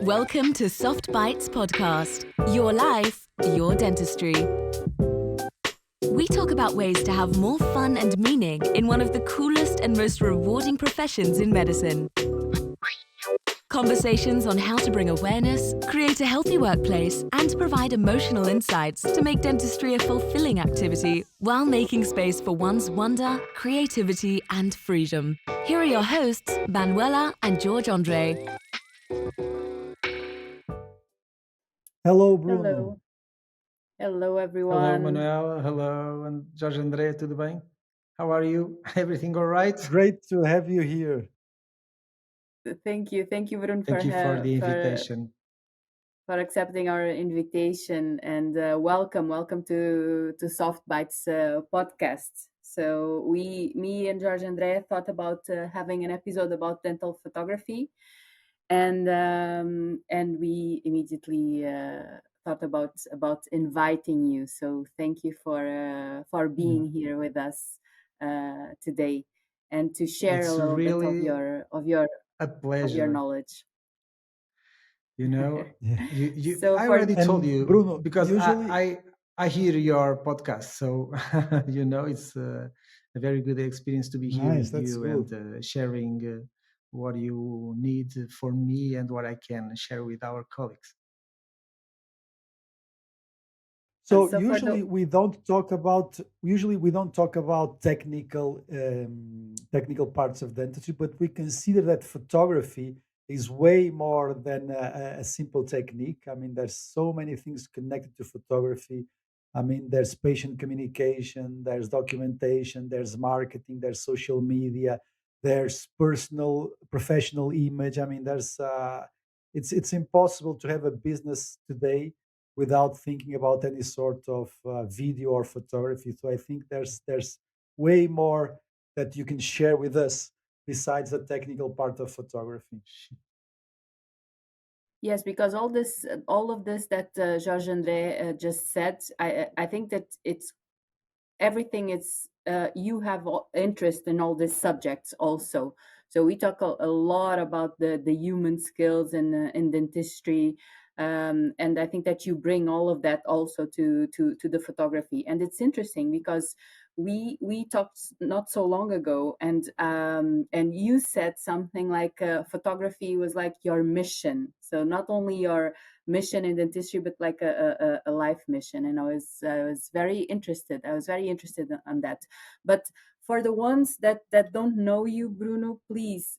Welcome to Soft Bites Podcast. Your life, your dentistry. We talk about ways to have more fun and meaning in one of the coolest and most rewarding professions in medicine. Conversations on how to bring awareness, create a healthy workplace, and provide emotional insights to make dentistry a fulfilling activity while making space for one's wonder, creativity, and freedom. Here are your hosts, Manuela and George Andre. Hello, Bruno. Hello. Hello, Hello, everyone. Manuel. Hello, and Jorge André, tudo bem? How are you? Everything all right? Great to have you here. Thank you, Bruno, Thank you for the invitation. for accepting our invitation, and welcome to Soft Bites podcast. So me and George Andre thought about having an episode about dental photography, and we immediately thought about inviting you. So thank you for being here with us today, and to share It's a little bit of really your a of your pleasure. knowledge. You know, Yeah. So I for already told And you Bruno, because usually, I hear your podcast, so it's a very good experience to be here nice, with that's you good. and sharing what you need for me and what I can share with our colleagues. So so for the usually we don't talk about technical parts of dentistry, but we consider that photography is way more than a simple technique. I mean, there's so many things connected to photography. I mean, there's patient communication, there's documentation, there's marketing, there's social media, there's personal professional image. I mean, it's impossible to have a business today without thinking about any sort of video or photography. So I think there's way more that you can share with us besides the technical part of photography. Yes, because all of this that George Andre just said, I think that it's everything is you have interest in all these subjects also. So we talk a lot about the human skills in dentistry, and I think that you bring all of that also to the photography. And it's interesting because we talked not so long ago, and you said something like photography was like your mission. So not only your mission in dentistry, but like a life mission. And I was very interested. I was very interested on that. But for the ones that don't know you, Bruno, please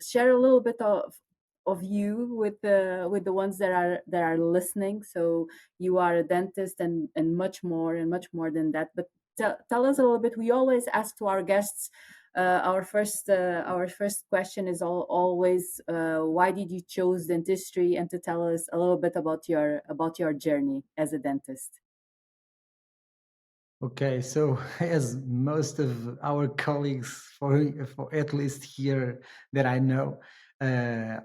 share a little bit of you with the ones that are listening. So you are a dentist and much more than that. But tell us a little bit. We always ask to our guests, our first question is always why did you choose dentistry, and to tell us a little bit about your journey as a dentist. Okay, so as most of our colleagues, for at least here that I know,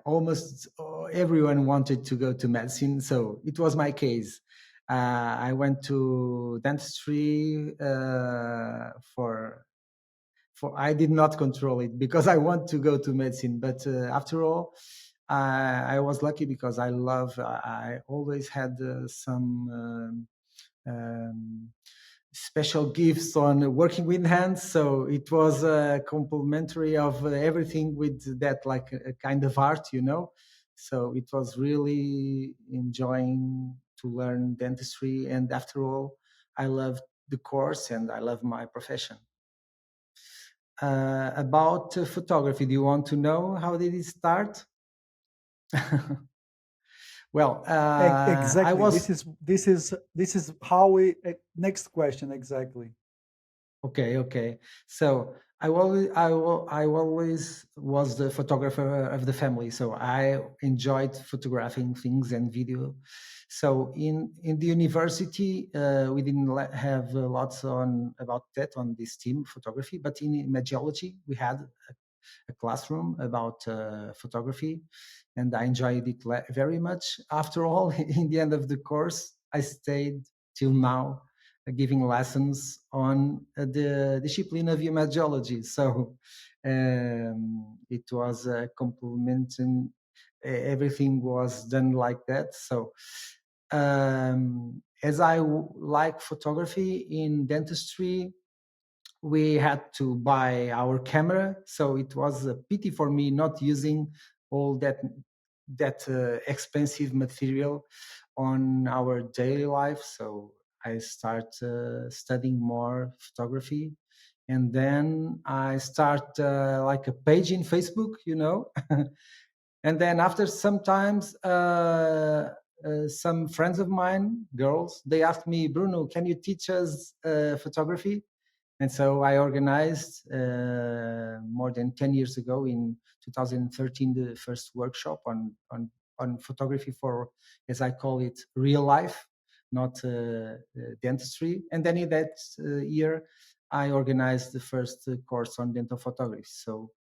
almost everyone wanted to go to medicine. So it was my case. I went to dentistry I did not control it because I want to go to medicine. But after all, I was lucky because I always had some. Special gifts on working with hands, so it was complementary of everything with that, like a kind of art. So it was really enjoying to learn dentistry, and after all, I love the course and I love my profession. About photography, do you want to know how did it start? Well, I Exactly. was This is how we. Next question. Exactly. okay. So I always was the photographer of the family. So I enjoyed photographing things and video. So in the university, we didn't have lots on about that on this team photography, but in imagiology we had a classroom about photography, and I enjoyed it very much. After all, in the end of the course, I stayed till now giving lessons on the discipline of imagiology. So it was a complementing everything was done like that. So as I like photography in dentistry, we had to buy our camera, so it was a pity for me not using all that expensive material on our daily life. So I start studying more photography, and then I start like a page in Facebook, and then after sometimes some friends of mine, girls, they asked me, Bruno, can you teach us photography? And so I organized more than 10 years ago in 2013 the first workshop on photography for, as I call it, real life, not dentistry. And then in that year, I organized the first course on dental photography. So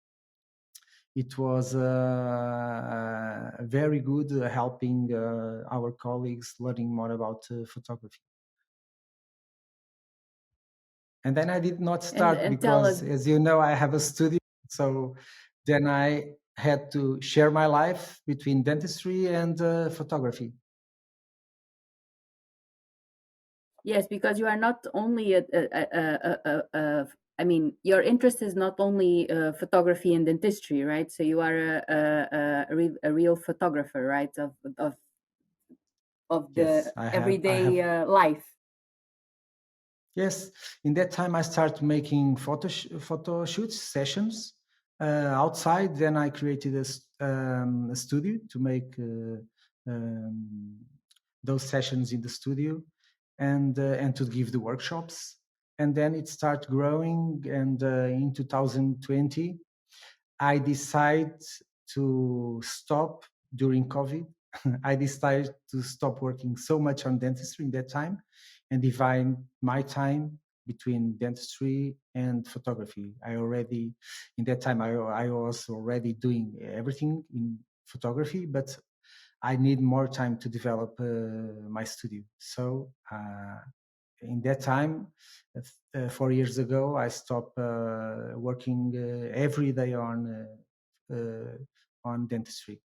it was very good helping our colleagues learning more about photography. And then I did not start and tell us, because, as you know, I have a studio. So then I had to share my life between dentistry and photography. yes, because you are not only I mean, your interest is not only photography and dentistry, right? So you are a real photographer, right? Of Yes, the I have. everyday life. Yes, in that time I started making photo shoots sessions outside. Then I created a studio to make those sessions in the studio, and to give the workshops. And then it started growing. And in 2020, I decided to stop during COVID. I decided to stop working so much on dentistry in that time and divide my time between dentistry and photography. In that time, I was already doing everything in photography, but I need more time to develop my studio. So in that time, 4 years ago, I stopped working every day on dentistry.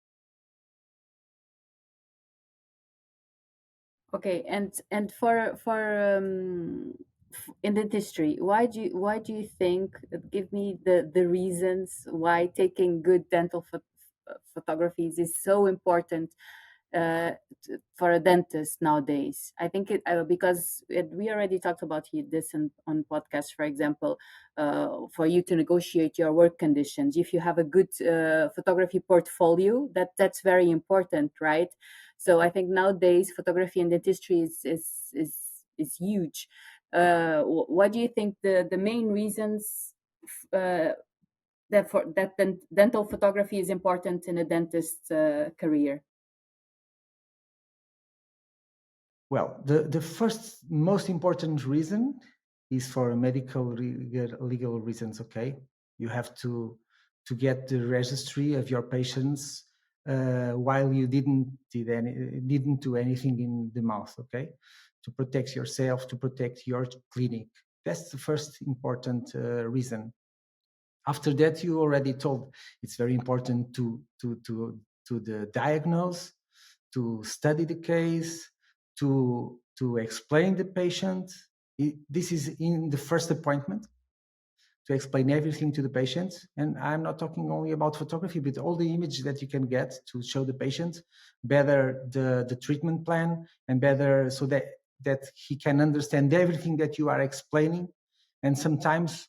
Okay, and for in dentistry, why do you think? Give me the reasons why taking good dental photographies is so important uh, for a dentist nowadays. I think because we already talked about this on podcast, for example, for you to negotiate your work conditions. If you have a good photography portfolio, that's very important, right? So I think nowadays photography and dentistry is huge. What do you think the main reasons that dental photography is important in a dentist's career? Well, the first most important reason is for medical legal reasons. Okay, you have to get the registry of your patients while you didn't do anything in the mouth. Okay, to protect yourself, to protect your clinic. That's the first important reason. After that, you already told it's very important to the diagnose, to study the case, to explain the patient. This is in the first appointment, to explain everything to the patient. And I'm not talking only about photography, but all the images that you can get to show the patient better the treatment plan, and better so that he can understand everything that you are explaining. And sometimes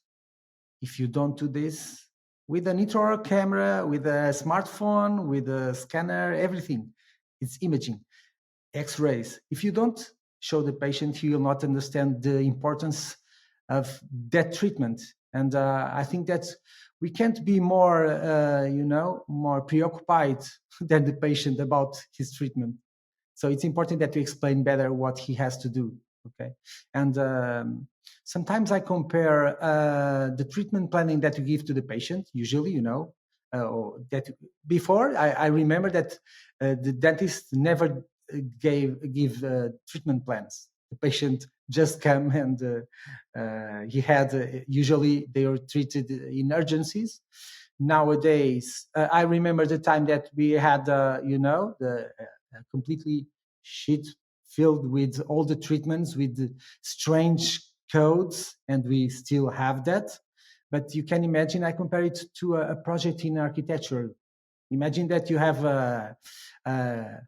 if you don't do this with an intraoral camera, with a smartphone, with a scanner, everything, it's imaging, X-rays. If you don't show the patient, he will not understand the importance of that treatment. And I think that we can't be more, more preoccupied than the patient about his treatment. So it's important that we explain better what he has to do. Okay, and sometimes I compare the treatment planning that you give to the patient. Usually, that before I remember that the dentist never give treatment plans. The patient just come and he had usually they were treated in urgencies. nowadays, I remember the time that we had, the completely sheet filled with all the treatments with the strange codes, and we still have that. But you can imagine, I compare it to a project in architecture. Imagine that you have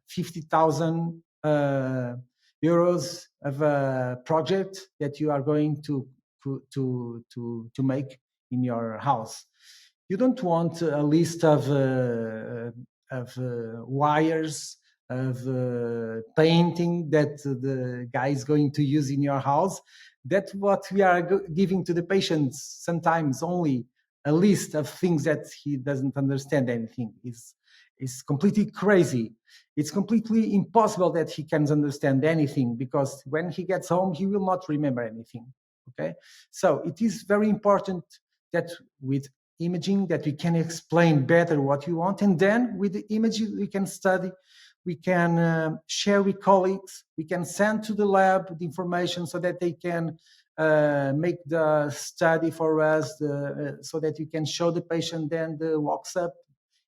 50,000 euros of a project that you are going to make in your house. You don't want a list of wires, of painting that the guy is going to use in your house. That's what we are giving to the patients sometimes, only a list of things that he doesn't understand anything. Is completely crazy. It's completely impossible that he can understand anything, because when he gets home, he will not remember anything. Okay, so it is very important that with imaging that we can explain better what you want, and then with the images we can study, we can share with colleagues, we can send to the lab the information so that they can make the study for us, so that you can show the patient then the walks up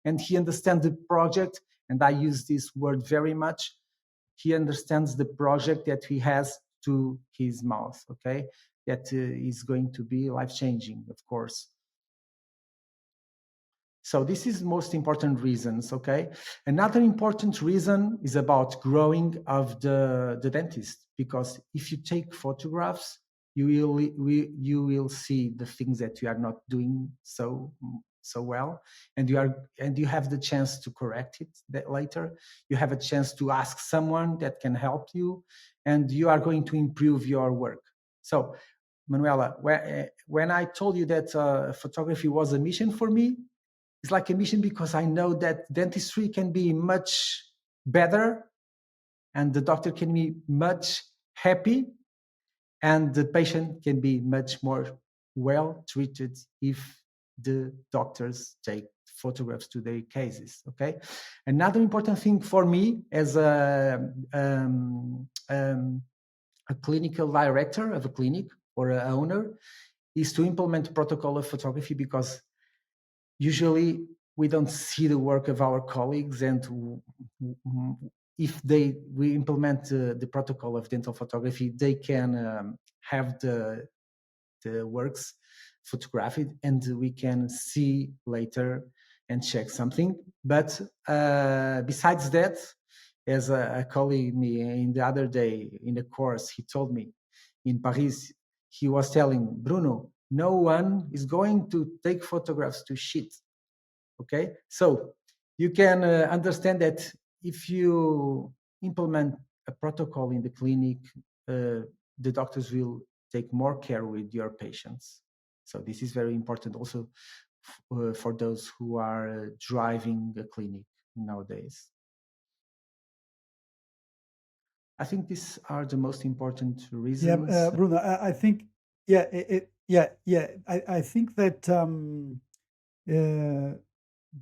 and he understands the project. And I use this word very much. He understands the project that he has to his mouth, okay? That is going to be life-changing, of course. So this is most important reasons, okay? Another important reason is about growing of the dentist, because if you take photographs, you will see the things that you are not doing so well, and you have the chance to correct it later. You have a chance to ask someone that can help you, and you are going to improve your work. So, Manuela, when I told you that photography was a mission for me, it's like a mission because I know that dentistry can be much better, and the doctor can be much happy, and the patient can be much more well treated if the doctors take photographs to their cases. Okay. Another important thing for me as a clinical director of a clinic or an owner is to implement a protocol of photography, because usually we don't see the work of our colleagues, and if we implement the protocol of dental photography, they can have the works photographed, and we can see later and check something. But besides that, as a colleague me in the other day in the course, he told me in Paris, he was telling Bruno, no one is going to take photographs to shit. Okay, so you can understand that if you implement a protocol in the clinic, the doctors will take more care with your patients. So this is very important also for those who are driving a clinic nowadays. I think these are the most important reasons. Yeah, Bruno, I think, I think that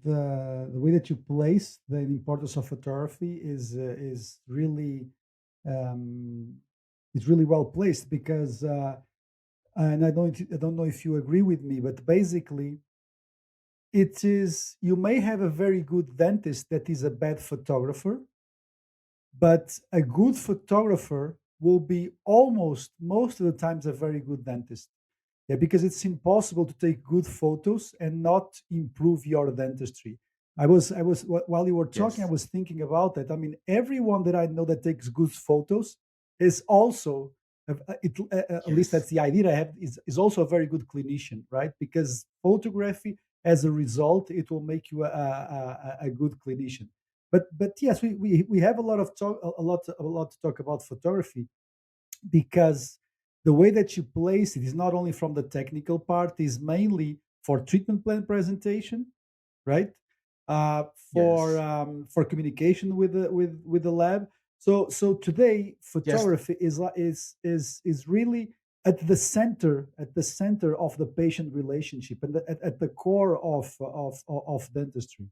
the way that you place the importance of photography is really well placed, because and I don't know if you agree with me, but basically it is, you may have a very good dentist that is a bad photographer, but a good photographer will be almost most of the times a very good dentist. Yeah, because it's impossible to take good photos and not improve your dentistry. While you were talking, Yes. I was thinking about that. I mean, everyone that I know that takes good photos is also, at least that's the idea I have, is also a very good clinician, right? Because photography, as a result, it will make you a good clinician. But yes, we have a lot to talk about photography, because the way that you place it is not only from the technical part, is mainly for treatment plan presentation, right? For Yes. for communication with the lab. So today photography is really at the center of the patient relationship, and at the core of dentistry.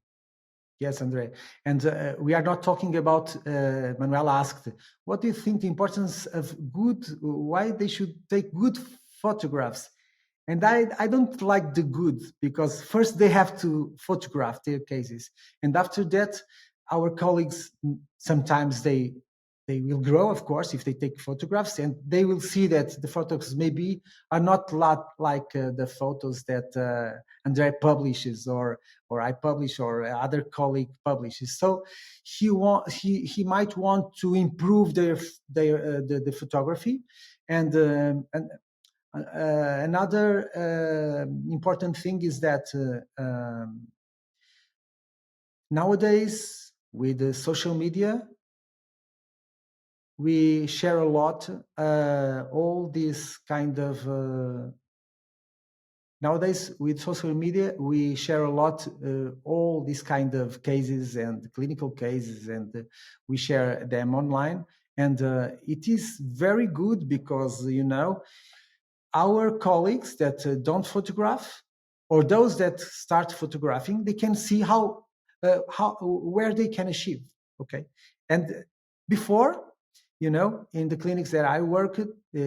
Yes, Andre. And we are not talking about, Manuel asked, what do you think the importance of why they should take good photographs? And I don't like the good, because first they have to photograph their cases. And after that, our colleagues, sometimes they will grow, of course, if they take photographs, and they will see that the photos maybe are not like the photos that Andre publishes or I publish or other colleague publishes. So he might want to improve the photography. And another important thing is that nowadays with the social media, we share a lot all this kind of nowadays with social media, we share a lot all these kind of cases and clinical cases, and we share them online. And it is very good because, our colleagues that don't photograph, or those that start photographing, they can see where they can achieve. Okay. And before, in the clinics that I worked,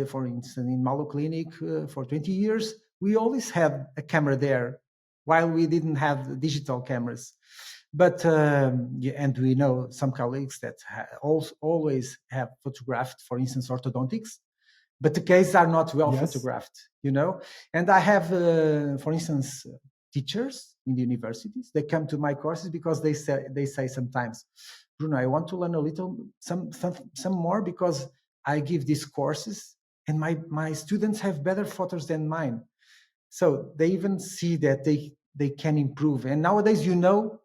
for instance, in Malo Clinic for 20 years, we always had a camera there, while we didn't have digital cameras. But and we know some colleagues that always have photographed, for instance, orthodontics, but the cases are not well photographed, And I have, for instance, teachers in the universities. They come to my courses because they say sometimes, Bruno, I want to learn a little, some more, because I give these courses and my students have better photos than mine. So they even see that they can improve. And nowadays, you know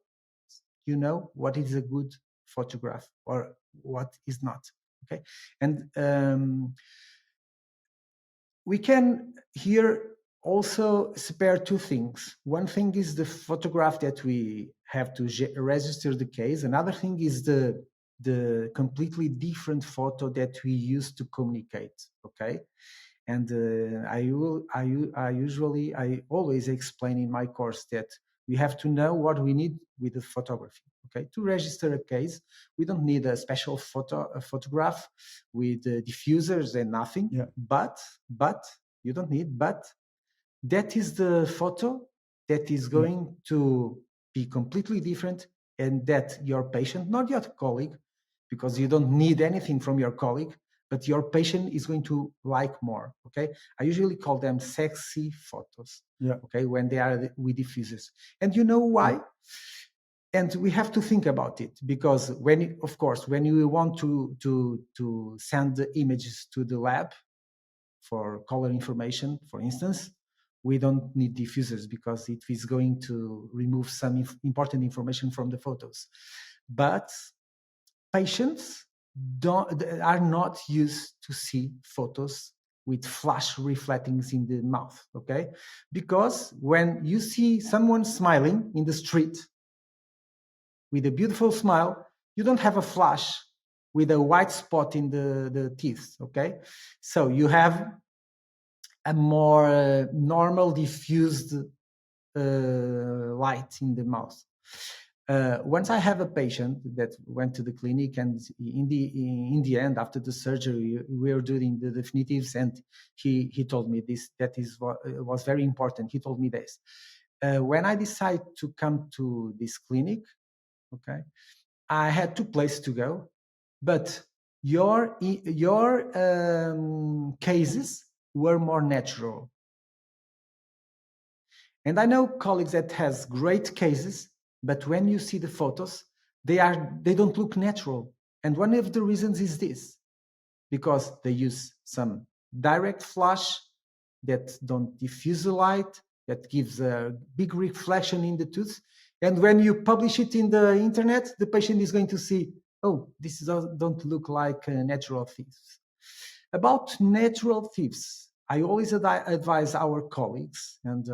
what is a good photograph or what is not. Okay. And we can here also spare two things. One thing is the photograph that we have to register the case. Another thing is the completely different photo that we use to communicate. Okay. And I always explain in my course that we have to know what we need with the photography. Okay, to register a case, we don't need a special photograph with diffusers and nothing. Yeah. But you don't need. But that is the photo that is going to be completely different, and that your patient, not your colleague, because you don't need anything from your colleague, but your patient is going to like more. Okay, I usually call them sexy photos. Yeah. Okay, when they are with diffusers, and you know why? Yeah. And we have to think about it, because when you want to send the images to the lab for color information, for instance, we don't need diffusers because it is going to remove some important information from the photos. But patients are not used to see photos with flash reflectings in the mouth, okay? Because when you see someone smiling in the street with a beautiful smile, you don't have a flash with a white spot in the teeth, okay? So you have a more normal diffused light in the mouth. Once I have a patient that went to the clinic, and in the end, after the surgery, we were doing the definitives, and he told me this, that is what was very important. He told me this. When I decided to come to this clinic, okay, I had 2 places to go, but your cases were more natural. And I know colleagues that has great cases, but when you see the photos, they don't look natural. And one of the reasons is this, because they use some direct flash that don't diffuse the light, that gives a big reflection in the tooth. And when you publish it in the internet, the patient is going to see, oh, this don't look like natural thieves. About natural thieves, I always advise our colleagues and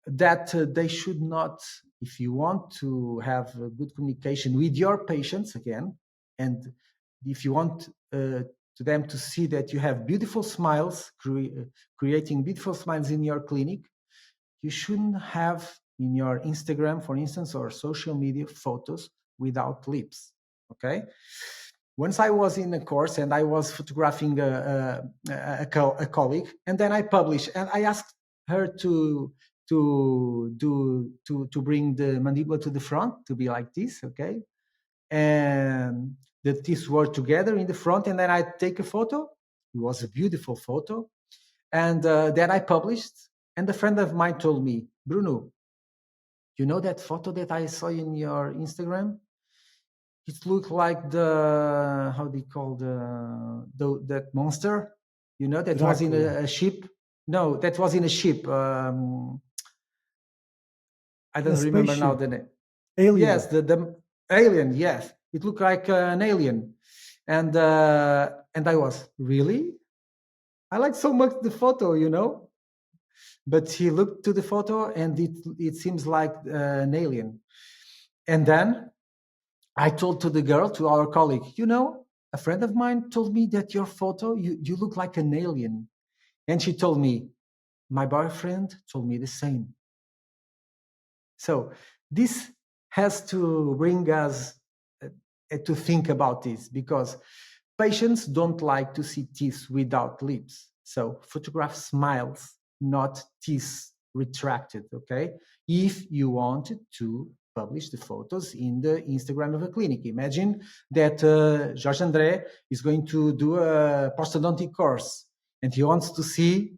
that they should not, if you want to have a good communication with your patients again, and if you want to them to see that you have beautiful smiles, creating beautiful smiles in your clinic, you shouldn't have in your Instagram, for instance, or social media photos without lips, okay? once I was in a course and I was photographing a colleague, and then I published, and I asked her to bring the mandible to the front to be like this, okay, and the teeth were together in the front, and then I take a photo. It was a beautiful photo, and then I published. And a friend of mine told me, Bruno, you know that photo that I saw in your Instagram? It looked like the, how do you call that monster? You know, that was in Dracula. a ship. No, that was in a ship. I In a don't remember now spaceship. the name. Yes, Alien. the alien. Yes, it looked like an alien, and I was really. I like so much the photo, you know. But he looked to the photo, and it seems like an alien. And then I told to the girl, to our colleague, you know, a friend of mine told me that your photo, you look like an alien. And she told me, my boyfriend told me the same. So this has to bring us to think about this, because patients don't like to see teeth without lips. So photograph smiles, not teeth retracted, okay? If you want to publish the photos in the Instagram of a clinic. Imagine that Jorge André is going to do a prosthodontic course and he wants to see,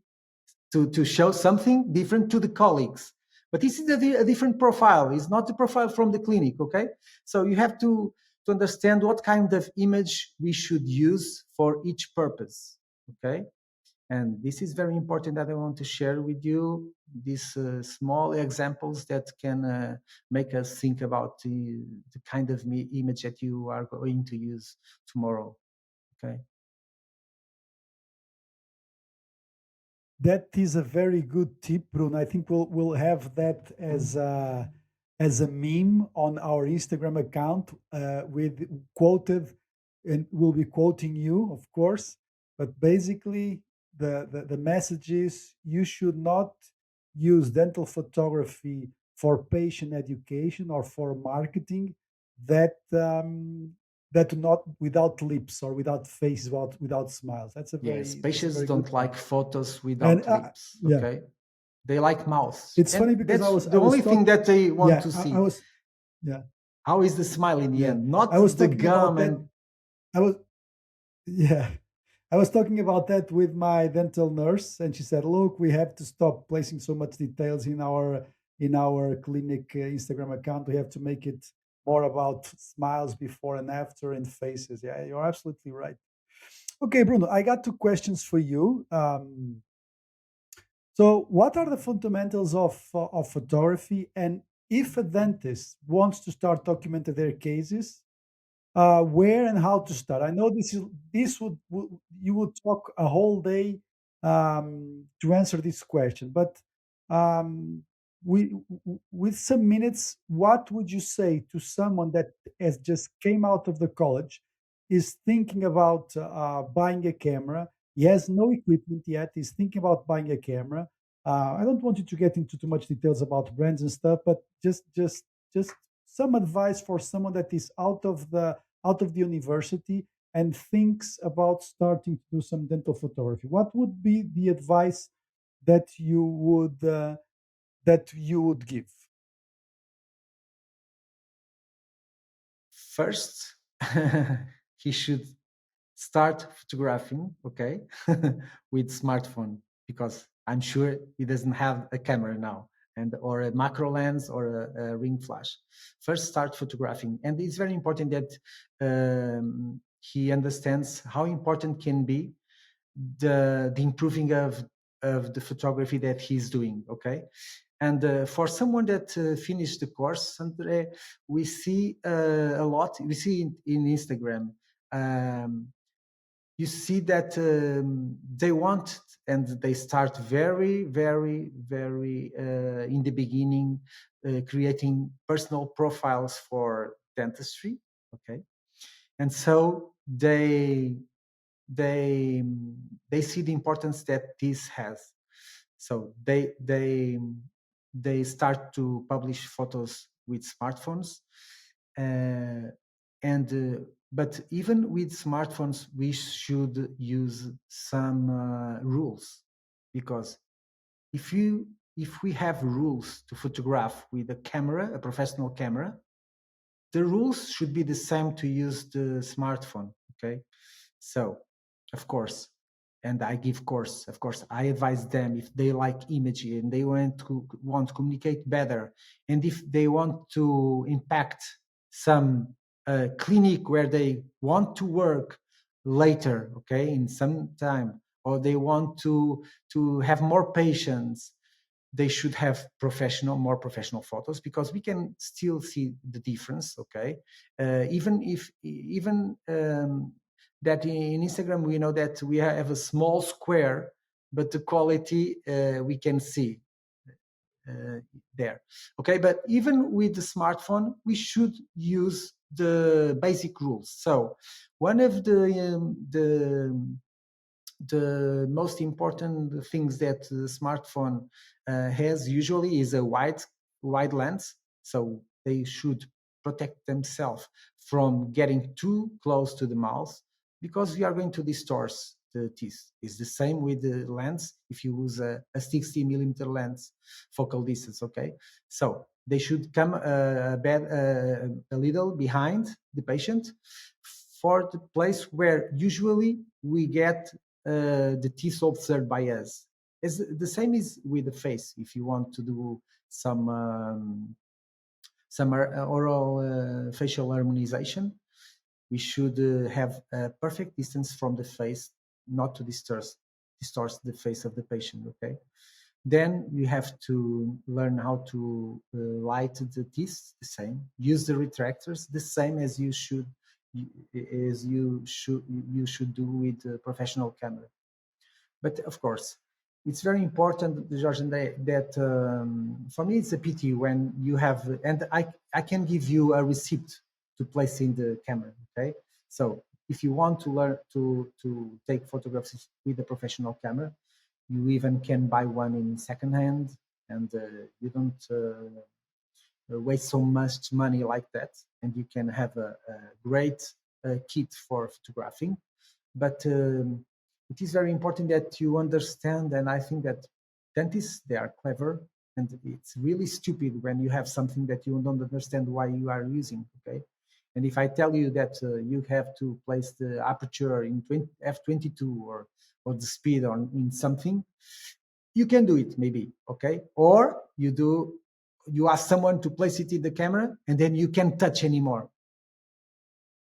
to show something different to the colleagues. But this is a different profile. It's not the profile from the clinic, okay? So you have to understand what kind of image we should use for each purpose, okay? And this is very important that I want to share with you, these small examples that can make us think about the kind of image that you are going to use tomorrow, okay? That is a very good tip, Bruno. I think we'll have that as a meme on our Instagram account with quoted, and we'll be quoting you, of course. But basically, the message is you should not use dental photography for patient education or for marketing that not without lips or without faces, without smiles. Yes, That's a patients very good don't point. like photos And without lips, yeah, okay? They like mouths. it's And funny because that's I the was only thing talking. that they want Yeah, to I see. was. Yeah, How is the smile in the yeah. end? I was Not the talking about gum that. and I was. Yeah, I was talking about that with my dental nurse, and she said, "Look, we have to stop placing so much details in our clinic Instagram account. We have to make it more about smiles before and after and faces." Yeah, you're absolutely right. Okay, Bruno, I got two questions for you. So, what are the fundamentals of photography? And if a dentist wants to start documenting their cases, where and how to start? I know this would you would talk a whole day to answer this question, but um, with some minutes, what would you say to someone that has just came out of the college, is thinking about buying a camera? He has no equipment yet. He's thinking about buying a camera. I don't want you to get into too much details about brands and stuff, but just some advice for someone that is out of the university and thinks about starting to do some dental photography. What would be the advice that you would give? first he should start photographing, okay, with smartphone, because I'm sure he doesn't have a camera now, and or a macro lens or a ring flash. First, start photographing, and it's very important that he understands how important can be the improving of the photography that he's doing, okay. And for someone that finished the course, Andre, we see a lot. We see in Instagram. You see that they want, and they start very, very, very in the beginning, creating personal profiles for dentistry. Okay, and so they they see the importance that this has. So they start to publish photos with smartphones, But even with smartphones, we should use some rules, because if we have rules to photograph with a camera, a professional camera, the rules should be the same to use the smartphone. Okay, so of course, and I give course. Of course, I advise them, if they like imagery and they want to communicate better, and if they want to impact some clinic where they want to work later, okay, in some time, or they want to have more patients, they should have more professional photos, because we can still see the difference. Okay, even that in Instagram we know that we have a small square, but the quality we can see there. Okay, but even with the smartphone, we should use the basic rules. So one of the most important things that the smartphone has usually is a wide lens. So they should protect themselves from getting too close to the mouth, because we are going to distort the teeth. It's the same with the lens. If you use a 60 millimeter lens focal distance, okay? So they should come a little behind the patient, for the place where usually we get the teeth observed by us. As the same is with the face. If you want to do some oral facial harmonization, we should have a perfect distance from the face, not to distort the face of the patient. Okay. Then you have to learn how to light the teeth, the same. Use the retractors, the same as you should do with a professional camera. But of course, it's very important, George, that for me it's a pity when you have, and I can give you a receipt to place in the camera. Okay, so if you want to learn to take photographs with a professional camera, you even can buy one in second hand, and you don't waste so much money like that, and you can have a great kit for photographing. But it is very important that you understand, and I think that dentists, they are clever, and it's really stupid when you have something that you don't understand why you are using. Okay, and if I tell you that you have to place the aperture in f22 or the speed on in something, you can do it maybe. Okay, or you ask someone to place it in the camera, and then you can't touch anymore.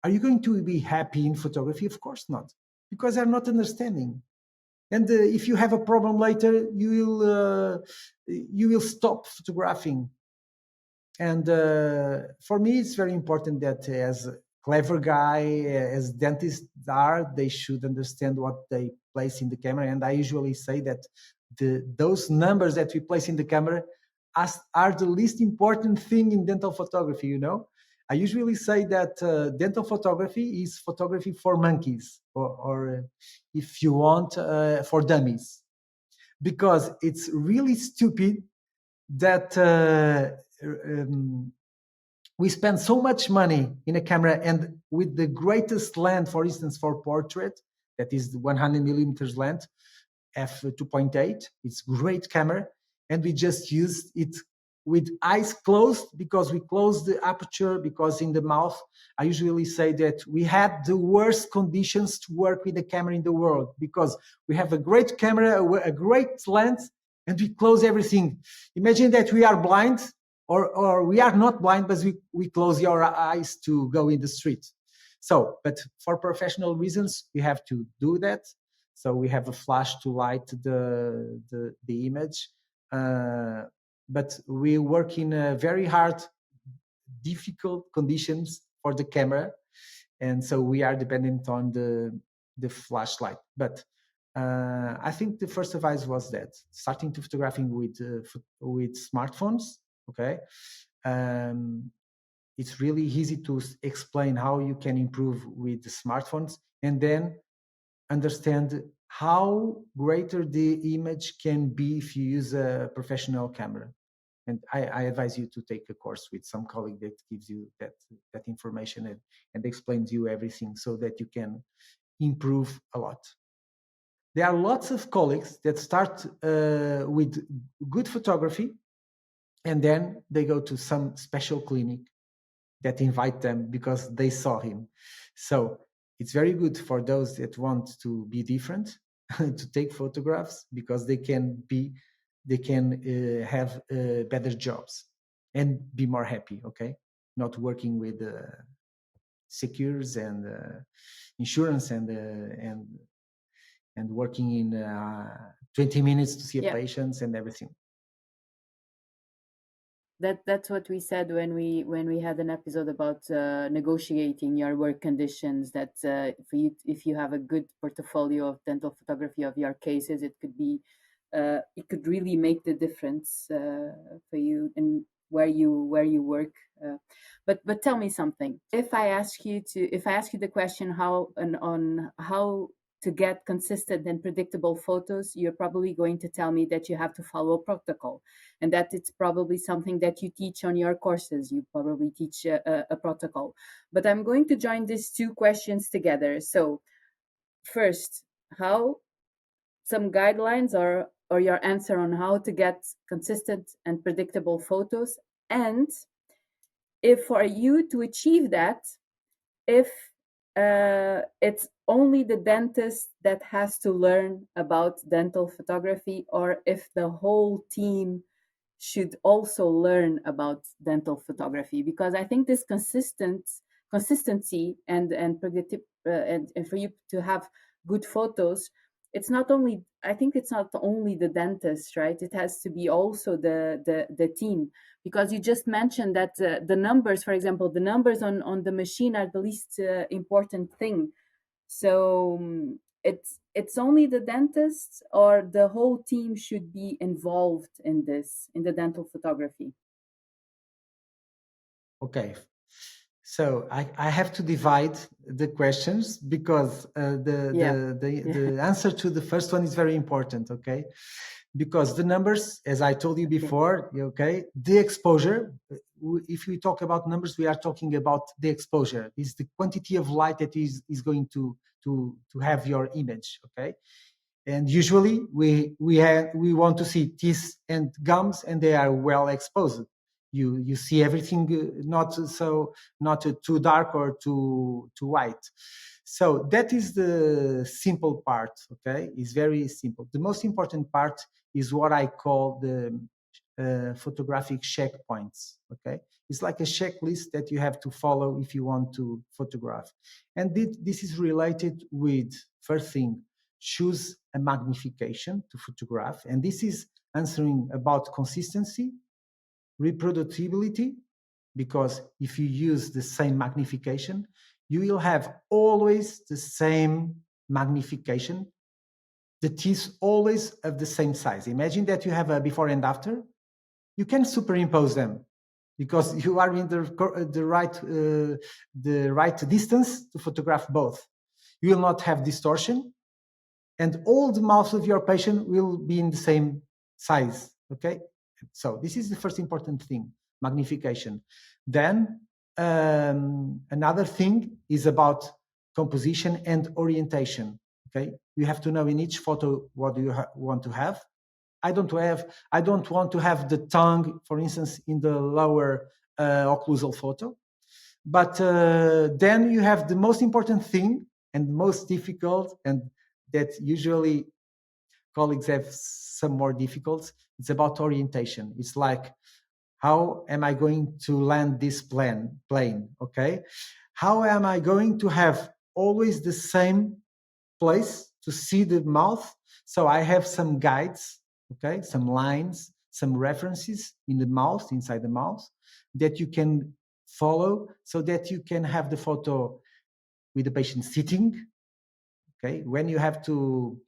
Are you going to be happy in photography? Of course not, because they're not understanding. And if you have a problem later, you will stop photographing. And for me, it's very important that as a clever guy, as dentists are, they should understand what they place in the camera. And I usually say that those numbers that we place in the camera are the least important thing in dental photography, you know? I usually say that dental photography is photography for monkeys, or if you want, for dummies, because it's really stupid that we spend so much money in a camera, and with the greatest lens, for instance, for portrait, that is the 100 millimeters lens, f2.8, it's great camera, and we just use it with eyes closed, because we close the aperture, because in the mouth, I usually say that we had the worst conditions to work with the camera in the world, because we have a great camera, a great lens, and we close everything. Imagine that we are blind, or we are not blind, but we close our eyes to go in the street. So, but for professional reasons, we have to do that. So we have a flash to light the image. But we work in very hard, difficult conditions for the camera, and so we are dependent on the flashlight. But I think the first advice was that starting to photographing with smartphones. Okay, it's really easy to explain how you can improve with the smartphones, and then understand how greater the image can be if you use a professional camera. And I advise you to take a course with some colleague that gives you that information and explains you everything so that you can improve a lot. There are lots of colleagues that start with good photography, and then they go to some special clinic that invite them because they saw him. So it's very good for those that want to be different to take photographs, because they can have better jobs and be more happy. Okay, not working with secures and insurance and working in 20 minutes to see a Yeah. patient and everything. That's what we said when we had an episode about negotiating your work conditions. That for you, if you have a good portfolio of dental photography of your cases, it could really make the difference for you and where you work. But tell me something. If I ask you the question on how to get consistent and predictable photos, you're probably going to tell me that you have to follow a protocol, and that it's probably something that you teach on your courses. You probably teach a protocol. But I'm going to join these two questions together. So first, how some guidelines or your answer on how to get consistent and predictable photos, and if for you to achieve that, if it's only the dentist that has to learn about dental photography, or if the whole team should also learn about dental photography. Because I think this consistency and predictive and for you to have good photos, I think it's not only the dentist, right? It has to be also the team, because you just mentioned that the numbers, for example, the numbers on the machine are the least important thing. So it's only the dentist, or the whole team should be involved in the dental photography? Okay, so I have to divide the questions, because the answer to the first one is very important. Okay, because the numbers, as I told you before, okay, the exposure. If we talk about numbers, we are talking about the exposure. Is the quantity of light that is going to have your image. Okay, and usually we want to see teeth and gums, and they are well exposed. You see everything, not too dark or too white. So that is the simple part. Okay, it's very simple. The most important part is what I call the photographic checkpoints. Okay, it's like a checklist that you have to follow if you want to photograph, and this is related with, first thing, choose a magnification to photograph, and this is answering about consistency, reproducibility, because if you use the same magnification, you will have always the same magnification, the teeth always of the same size. Imagine that you have a before and after. You can superimpose them, because you are in the right distance to photograph both. You will not have distortion, and all the mouths of your patient will be in the same size. Okay, so this is the first important thing, magnification. Then another thing is about composition and orientation. Okay, you have to know in each photo what do you want to have. I don't want to have the tongue, for instance, in the lower occlusal photo. But then you have the most important thing and most difficult, and that usually colleagues have some more difficulties. It's about orientation. It's like, how am I going to land this plane? Okay, how am I going to have always the same place to see the mouth? So I have some guides, okay, some lines, some references in the mouth, inside the mouth, that you can follow, so that you can have the photo with the patient sitting. Okay, when you have to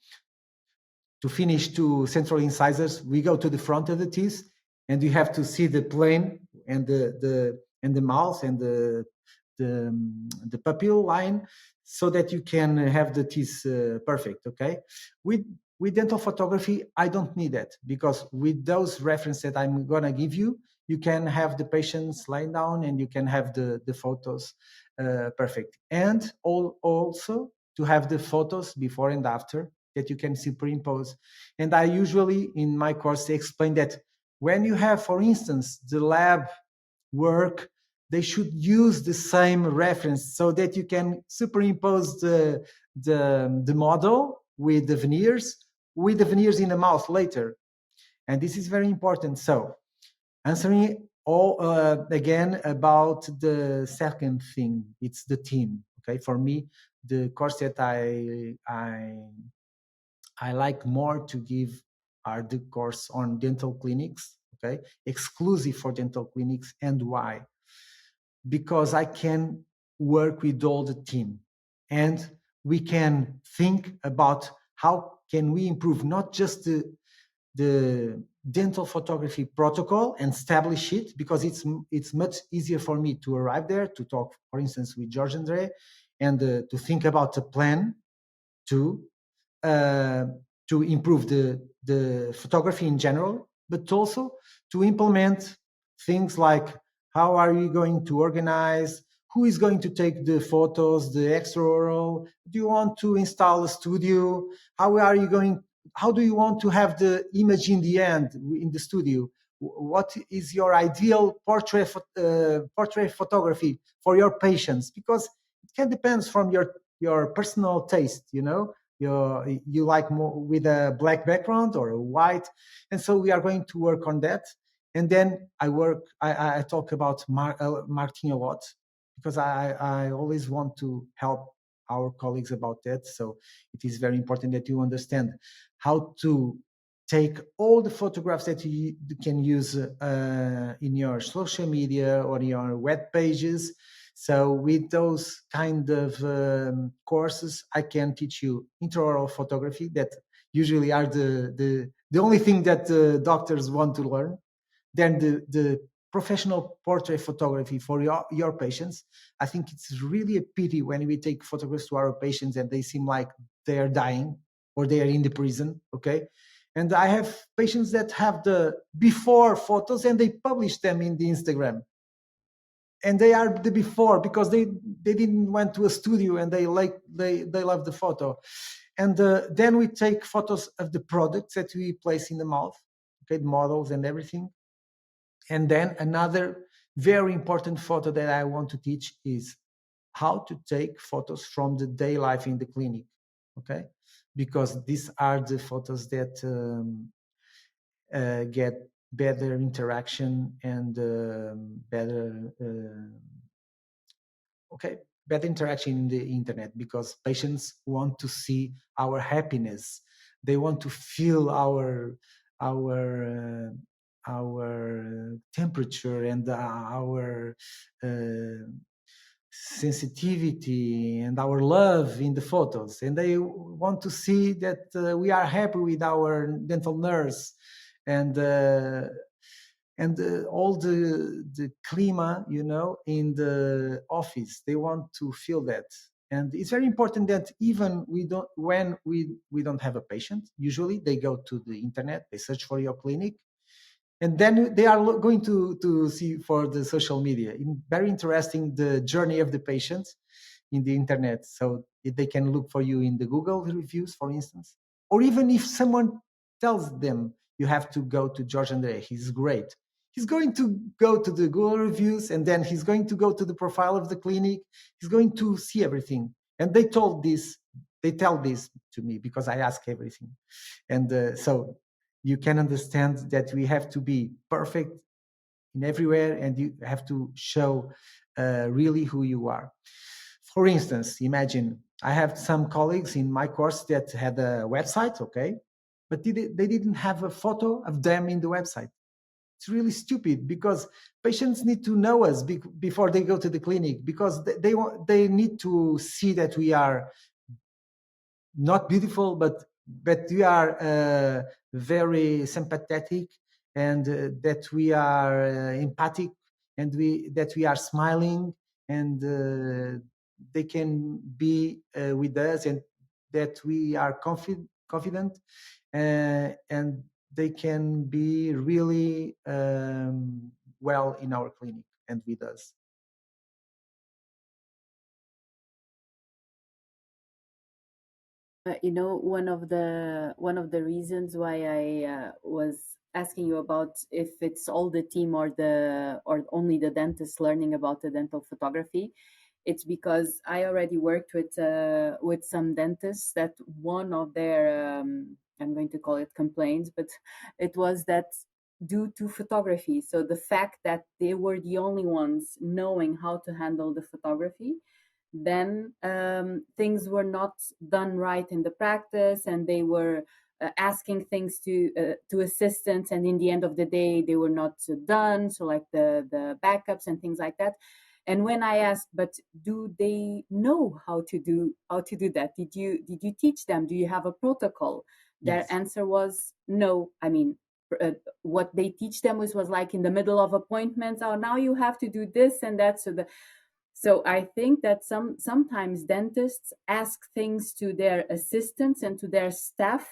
finish 2 central incisors, we go to the front of the teeth, and you have to see the plane and the mouth and the pupil line, so that you can have the teeth perfect. Okay, with With dental photography, I don't need that, because with those references that I'm going to give you, you can have the patients lying down and you can have the photos perfect. And also to have the photos before and after that you can superimpose. And I usually in my course explain that when you have, for instance, the lab work, they should use the same reference so that you can superimpose the model with the veneers in the mouth later. And this is very important. So answering all again about the second thing, it's the team. Okay, for me, the course that I like more to give are the course on dental clinics. Okay, exclusive for dental clinics. And why? Because I can work with all the team, and we can think about how can we improve not just the dental photography protocol and establish it, because it's much easier for me to arrive there to talk, for instance, with George Andre, and to think about a plan to uh, to improve the photography in general, but also to implement things like how are you going to organize, who is going to take the photos, the extraoral, do you want to install a studio, how do you want to have the image in the end in the studio, what is your ideal portrait photography for your patients, because it can depend from your personal taste, you like more with a black background or a white. And so we are going to work on that. And then I talk about marketing a lot, because I always want to help our colleagues about that. So it is very important that you understand how to take all the photographs that you can use in your social media or your web pages. So with those kind of courses, I can teach you intraoral photography, that usually are the only thing that doctors want to learn. Then the professional portrait photography for your patients. I think it's really a pity when we take photographs to our patients and they seem like they are dying or they are in the prison, okay? And I have patients that have the before photos and they publish them in the Instagram. And they are the before, because they didn't went to a studio and they love the photo. And then we take photos of the products that we place in the mouth, okay, the models and everything. And then another very important photo that I want to teach is how to take photos from the day life in the clinic, okay? Because these are the photos that get better interaction and better interaction in the internet, because patients want to see our happiness. They want to feel our temperature and our sensitivity and our love in the photos, and they want to see that we are happy with our dental nurse and all the clima, in the office. They want to feel that. And it's very important that even when we don't have a patient, usually they go to the internet, they search for your clinic, and then they are going to see for the social media. Very interesting, the journey of the patient in the internet. So they can look for you in the Google reviews, for instance, or even if someone tells them you have to go to George Andre, he's great. He's going to go to the Google reviews, and then he's going to go to the profile of the clinic. He's going to see everything. And they tell this to me because I ask everything. And so you can understand that we have to be perfect in everywhere, and you have to show really who you are. For instance, imagine I have some colleagues in my course that had a website, okay, but they didn't have a photo of them in the website. It's really stupid, because patients need to know us before they go to the clinic, because they need to see that we are not beautiful, but we are very sympathetic, and that we are empathic, and that we are smiling, and they can be with us, and that we are confident, and they can be really well in our clinic and with us. You know, one of the reasons why I was asking you about if it's all the team or only the dentist learning about the dental photography, it's because I already worked with some dentists that one of their I'm going to call it complaints, but it was that due to photography. So the fact that they were the only ones knowing how to handle the photography, then things were not done right in the practice, and they were asking things to assistants, and in the end of the day they were not done, so like the backups and things like that. And when I asked, but do they know how to do that? Did you teach them? Do you have a protocol? Their Yes. answer was no. I mean, what they teach them was like in the middle of appointments. Oh, now you have to do this and that. So I think that sometimes dentists ask things to their assistants and to their staff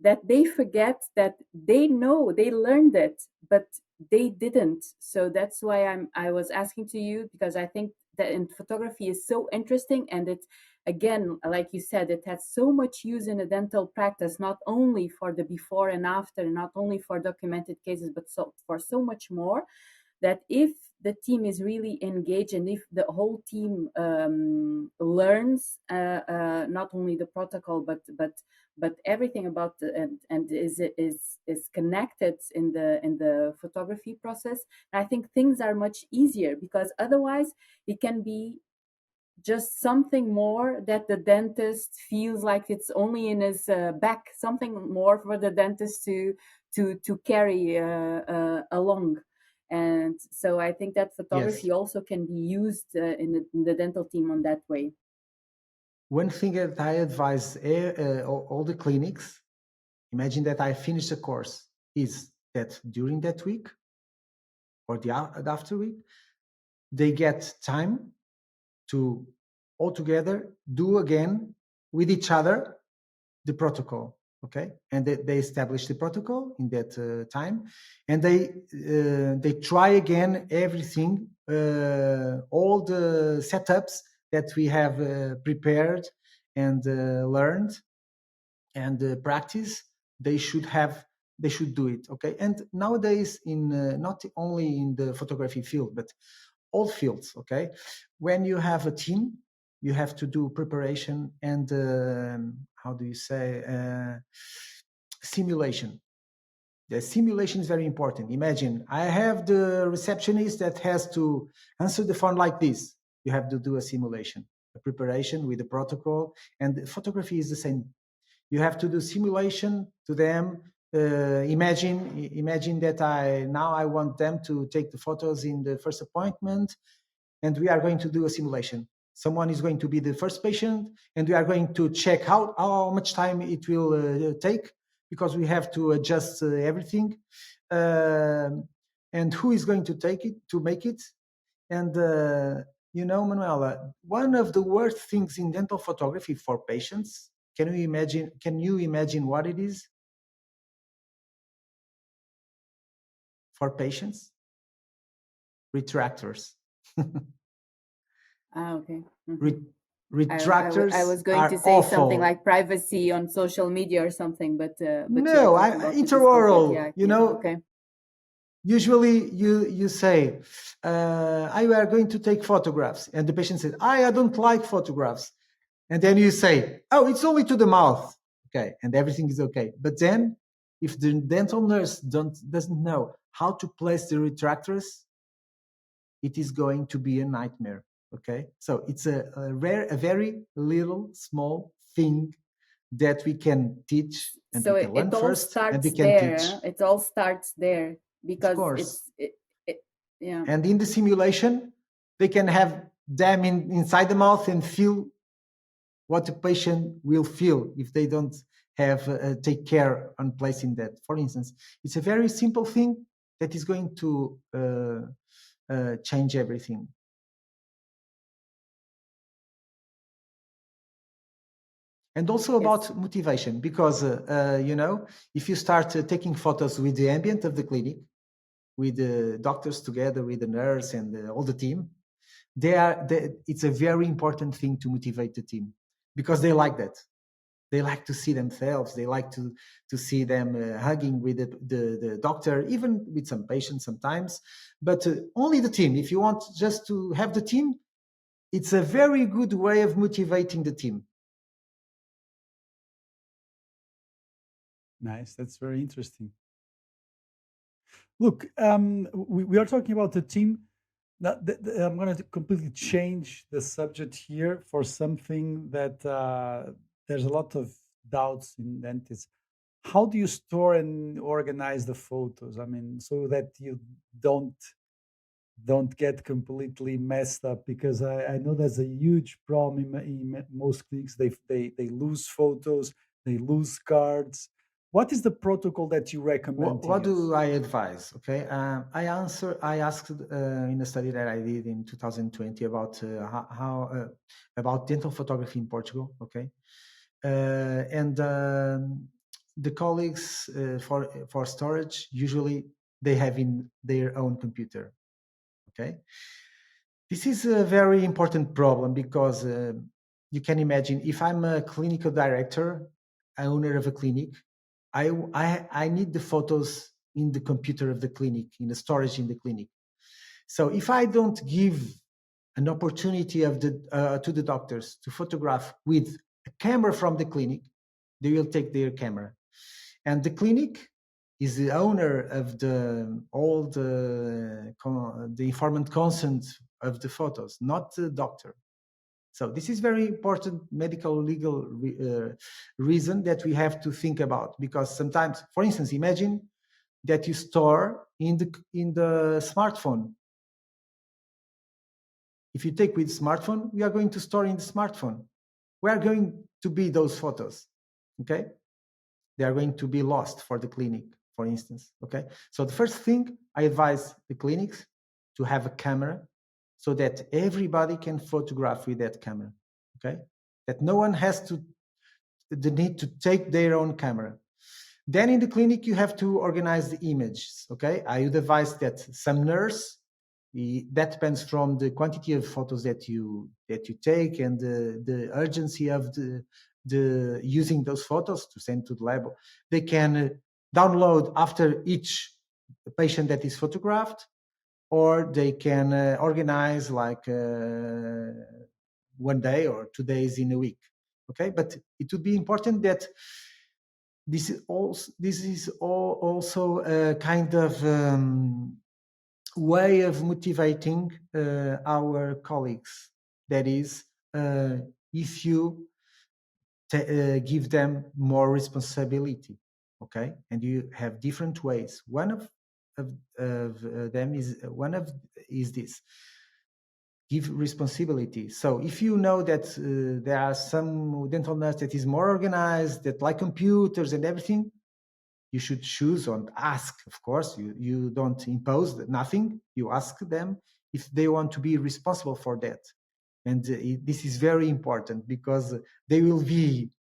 that they forget that they know they learned it, but they didn't. So that's why I was asking to you, because I think that in photography is so interesting, and it, again, like you said, it has so much use in a dental practice, not only for the before and after, not only for documented cases, but for so much more, that if the team is really engaged and if the whole team learns not only the protocol but everything about and is connected in the photography process, I think things are much easier, because otherwise it can be just something more that the dentist feels like it's only in his back, something more for the dentist to carry along. And so I think that Yes. photography also can be used in the dental team on that way. One thing that I advise all the clinics, imagine that I finish a course, is that during that week or the after week, they get time to all together do again with each other the protocol. Okay, and they establish the protocol in that time, and they try again everything, all the setups that we have prepared and learned and practice. They should do it. Okay, and nowadays in not only in the photography field but all fields. Okay, when you have a team, you have to do preparation and how do you say simulation. The simulation is very important. Imagine I have the receptionist that has to answer the phone like this. You have to do a simulation, a preparation with a protocol, and photography is the same. You have to do simulation to them. Imagine that I want them to take the photos in the first appointment, and we are going to do a simulation. Someone is going to be the first patient, and we are going to check how much time it will take, because we have to adjust everything, and who is going to take it to make it. And Manuela, one of the worst things in dental photography for patients, can you imagine what it is for patients? Retractors. Okay. I Retractors was going to are say something awful. like privacy on social media or something, but you are No, talking about the discomfort. intraoral. Yeah. Okay. Usually you say, I are going to take photographs, and the patient says, I don't like photographs, and then you say, oh, it's only to the mouth, okay, and everything is okay. But then, if the dental nurse doesn't know how to place the retractors, it is going to be a nightmare. Okay, so it's a very little small thing that we can teach and So we it, can learn it all first, and we starts can there. teach, Huh? It all starts there, of because course. yeah. And in the simulation, they can have them inside the mouth and feel what the patient will feel if they don't have take care on placing that. For instance, it's a very simple thing that is going to change everything. And also about motivation, because if you start taking photos with the ambient of the clinic, with the doctors together with the nurse and all the team, it's a very important thing to motivate the team, because they like that. They like to see themselves. They like to see them hugging with the doctor, even with some patients sometimes. But only the team. If you want just to have the team, it's a very good way of motivating the team. Nice. That's very interesting. Look, we are talking about the team. I'm going to completely change the subject here for something that there's a lot of doubts in dentists. How do you store and organize the photos? I mean, so that you don't get completely messed up, because I know there's a huge problem in most clinics. They lose photos, they lose cards. What is the protocol that you recommend? What do I advise? Okay, I asked in a study that I did in 2020 about how about dental photography in Portugal. Okay, and the colleagues for storage, usually they have in their own computer. Okay, this is a very important problem, because you can imagine, if I'm a clinical director, owner of a clinic, I need the photos in the computer of the clinic, in the storage in the clinic. So if I don't give an opportunity to the doctors to photograph with a camera from the clinic, they will take their camera. And the clinic is the owner of all the informed consent of the photos, not the doctor. So this is very important medical legal reason that we have to think about, because sometimes, for instance, imagine that you store in the smartphone. If you take with smartphone, we are going to store in the smartphone. Where are going to be those photos? Okay, they are going to be lost for the clinic, for instance. Okay, so the first thing I advise the clinics to have a camera, so that everybody can photograph with that camera. Okay, that no one has the need to take their own camera. Then in the clinic, you have to organize the images. Okay, I would advise that some nurse, that depends from the quantity of photos that you take and the urgency of the using those photos to send to the lab. They can download after each patient that is photographed, or they can organize like 1 day or 2 days in a week. Okay, but it would be important that this is also a kind of way of motivating our colleagues. That is, if you give them more responsibility, okay, and you have different ways. One of them is this: give responsibility. So if you know that there are some dental nurse that is more organized, that like computers and everything, you should choose and ask. Of course, you don't impose nothing. You ask them if they want to be responsible for that. And this is very important, because they will be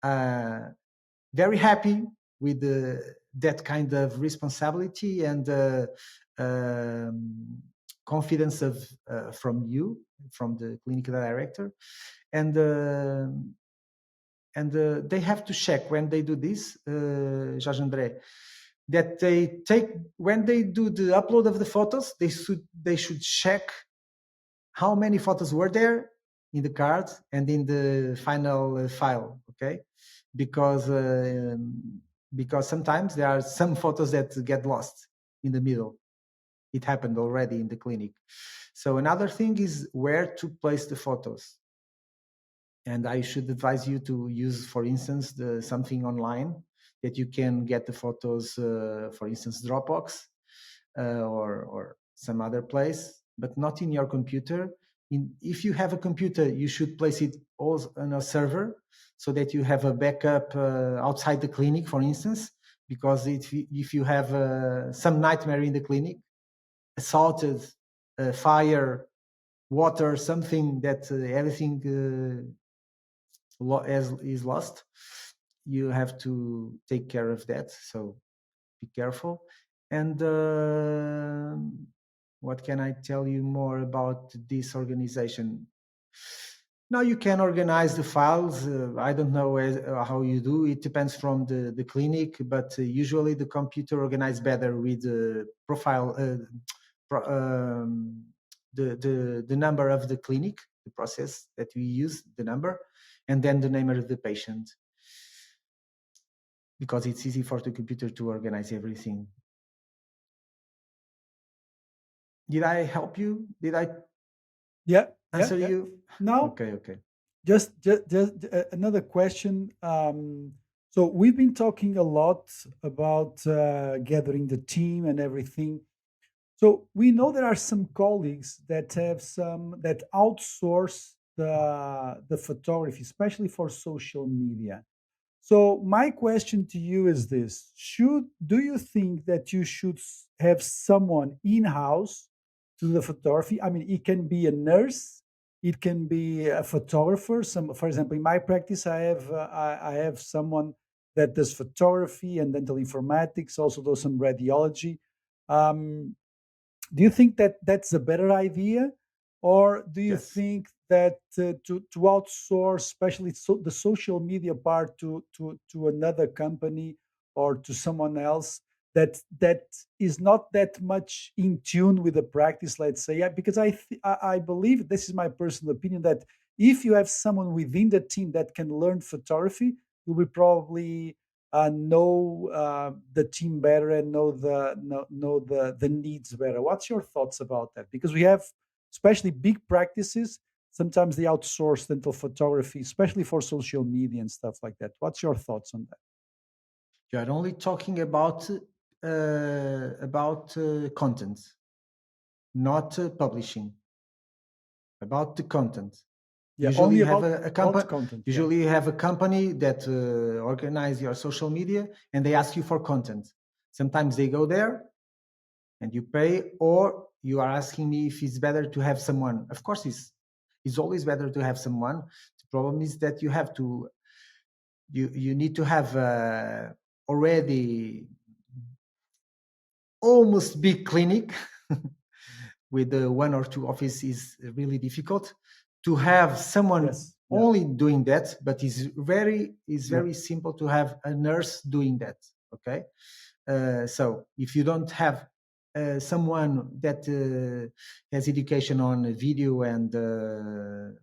very happy with that kind of responsibility and confidence from you, from the clinical director. And they have to check when they do this, Jorge André, that they take, when they do the upload of the photos, they should check how many photos were there in the card and in the final file. Okay, because sometimes there are some photos that get lost in the middle. It happened already in the clinic. So another thing is where to place the photos. And I should advise you to use, for instance, something online that you can get the photos, for instance, Dropbox or some other place, but not in your computer. If you have a computer, you should place it also on a server, so that you have a backup outside the clinic, for instance, because if you have some nightmare in the clinic, assaulted, fire, water, something that everything is lost, you have to take care of that. So be careful. And what can I tell you more about this organization? Now you can organize the files. I don't know how you do. It depends from the clinic, but usually the computer organizes better with the profile, pro- um, the number of the clinic, the process that we use, the number, and then the name of the patient, because it's easy for the computer to organize everything. Did I help you? Did I answer you? Now, Okay. just another question. So we've been talking a lot about gathering the team and everything. So we know there are some colleagues that have some that outsource the photography, especially for social media. So my question to you is this: do you think that you should have someone in house to the photography? I mean, it can be a nurse, it can be a photographer. Some, for example, in my practice, I have someone that does photography and dental informatics, also does some radiology. Um, do you think that that's a better idea, or do you Yes. think that to outsource, especially the social media part, to another company or to someone else that is not that much in tune with the practice? Let's say, yeah, because I believe, this is my personal opinion, that if you have someone within the team that can learn photography, you will probably know the team better and know the needs better. What's your thoughts about that? Because we have, especially big practices, sometimes they outsource dental photography, especially for social media and stuff like that. What's your thoughts on that? You are only talking about content, not publishing. About the content. Yeah, Usually only you have about a company. content. Usually you have a company that organize your social media, and they ask you for content. Sometimes they go there, and you pay, or you are asking me if it's better to have someone. Of course, it's always better to have someone. The problem is that you need to have already almost big clinic with one or two office is really difficult. To have someone Yes. Yeah. only doing that, but it's very Yeah. simple to have a nurse doing that. Okay, so if you don't have someone that has education on video and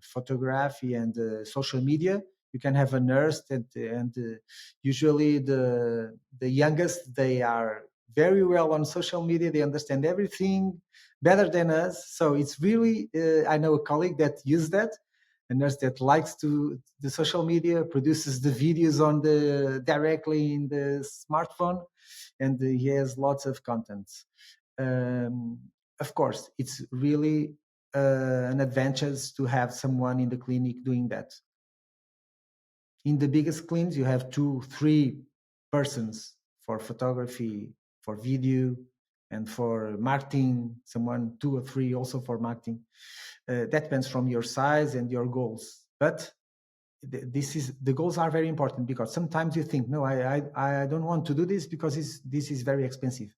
photography and social media, you can have a nurse and usually the youngest, they are very well on social media, they understand everything better than us. So it's really I know a colleague that used that, a nurse that likes to the social media, produces the videos on the directly in the smartphone, and he has lots of content. um, of course, it's really an advantage to have someone in the clinic doing that. In the biggest clinics, you have 2-3 persons for photography, for video, and for marketing, someone 2 or 3 also for marketing. That depends from your size and your goals. But the goals are very important, because sometimes you think, no, I don't want to do this because this is very expensive.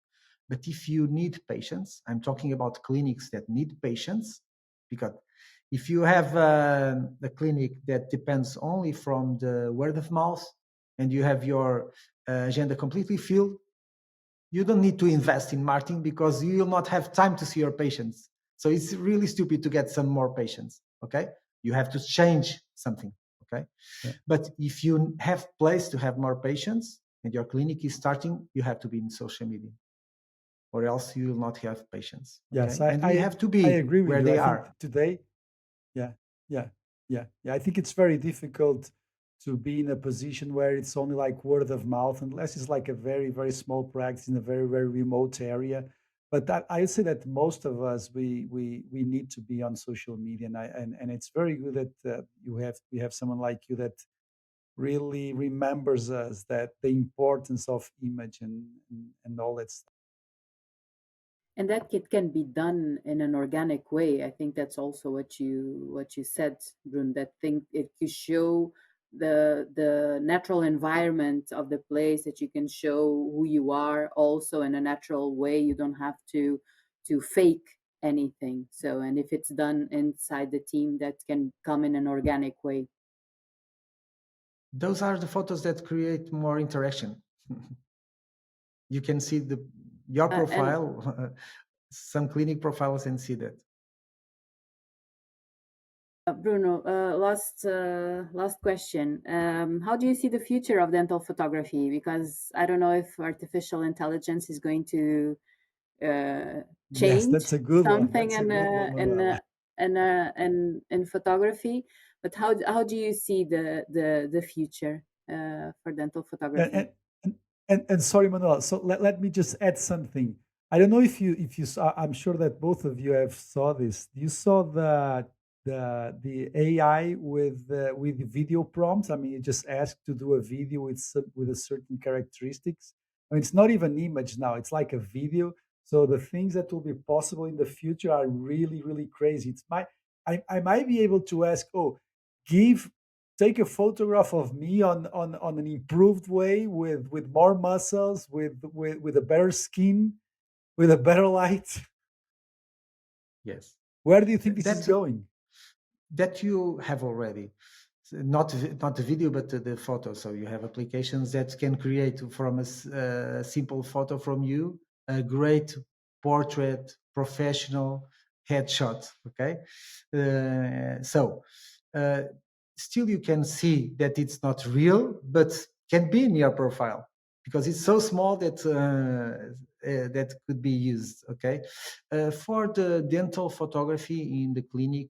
But if you need patients, I'm talking about clinics that need patients, because if you have a clinic that depends only from the word of mouth and you have your agenda completely filled, you don't need to invest in marketing because you will not have time to see your patients. So it's really stupid to get some more patients. Okay, you have to change something. Okay, Yeah. But if you have place to have more patients and your clinic is starting, you have to be in social media, or else you will not have patients. Okay, Yes, and we have to be I agree with where you. they I think are. today, yeah, yeah. I think it's very difficult to be in a position where it's only like word of mouth, unless it's like a very, very small practice in a very, very remote area. But I say that most of us we need to be on social media, and it's very good that we have someone like you that really remembers us that the importance of image and all that stuff. And that it can be done in an organic way. I think that's also what you said, Brun. That thing, if you show the natural environment of the place, that you can show who you are also in a natural way. You don't have to fake anything. So, and if it's done inside the team, that can come in an organic way. Those are the photos that create more interaction. You can see your And profile, some clinic profiles, and see that. Bruno, last question. How do you see the future of dental photography? Because I don't know if artificial intelligence is going to Yes, change that's a good one. something That's a good one, Manuela. in photography. But how do you see the future for dental photography? And sorry, Manuel. So let me just add something. I don't know if you saw. I'm sure that both of you have saw this. You saw the AI with video prompts. I mean, you just ask to do a video with a certain characteristics. I mean, it's not even image now. It's like a video. So the things that will be possible in the future are really really crazy. I might be able to ask, oh, give take a photograph of me on an improved way with more muscles, with a better skin, with a better light. Yes, Where do you think this is that going? that you have already. Not the video, but the photo. So you have applications that can create from a simple photo from you a great portrait, professional headshot. Okay, so still you can see that it's not real, but can be in your profile because it's so small that that could be used. Okay, for the dental photography in the clinic.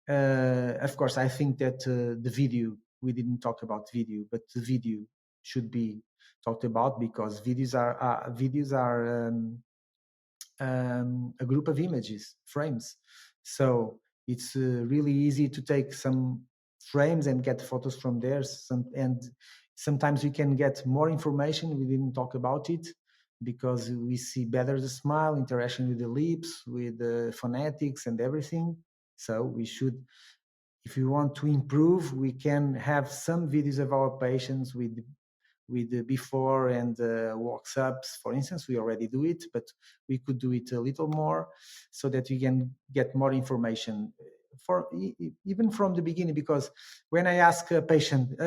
Of course, I think that the video, we didn't talk about video, but the video should be talked about because videos are a group of images, frames. So it's really easy to take some frames and get photos from there. And sometimes we can get more information. We didn't talk about it because we see better the smile, interaction with the lips, with the phonetics and everything. So we should, if we want to improve, we can have some videos of our patients with the before and walks-ups. For instance, we already do it, but we could do it a little more so that we can get more information for even from the beginning. Because when I ask a patient,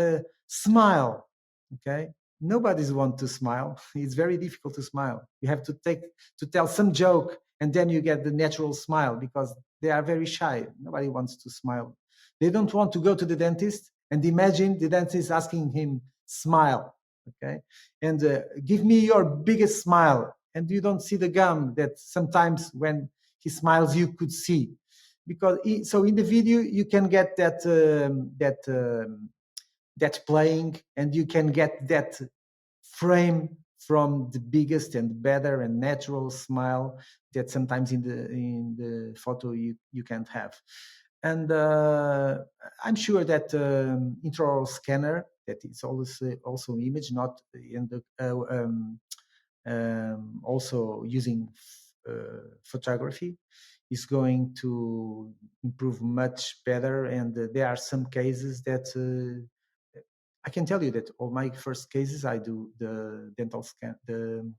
smile, okay, nobody's want to smile. It's very difficult to smile. You have to tell some joke, and then you get the natural smile because they are very shy. Nobody wants to smile. They don't want to go to the dentist and imagine the dentist asking him smile, okay, and give me your biggest smile, and you don't see the gum that sometimes when he smiles you could see, because so in the video you can get that playing, and you can get that frame from the biggest and better and natural smile that sometimes in the photo you can't have. And I'm sure that intraoral scanner, that is also image, not in the also using photography, is going to improve much better. And there are some cases that I can tell you that all my first cases I do the dental scan, the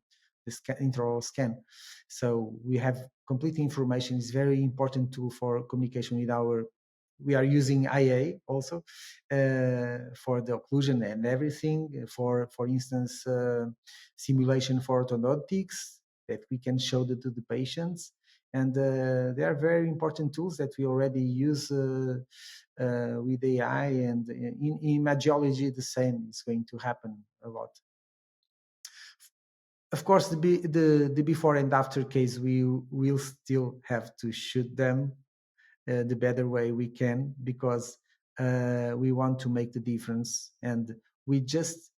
intraoral scan. So we have complete information. It's very important tool for communication with our. We are using IA also for the occlusion and everything. For instance, simulation for orthodontics that we can show to the patients. And they are very important tools that we already use with AI, and in imagiology the same is going to happen a lot. Of course, the before and after case, we will still have to shoot them the better way we can, because we want to make the difference, and we just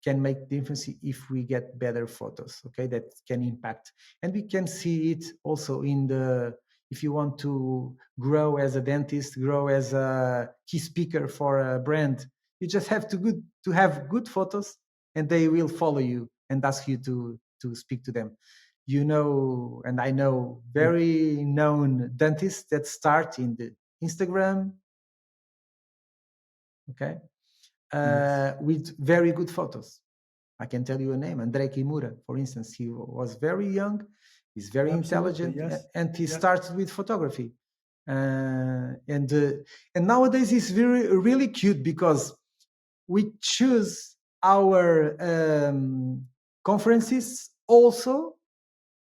can make the difference if we get better photos, okay, that can impact. And we can see it also in the, if you want to grow as a dentist, grow as a key speaker for a brand, you just have to have good photos, and they will follow you and ask you to speak to them. You know, and I know very known dentists that start in the Instagram, okay, with very good photos. I can tell you a name, André Kimura, for instance. He was very young, he's very Absolutely, intelligent, yes. and he Yeah. started with photography. And nowadays it's really cute because we choose our conferences also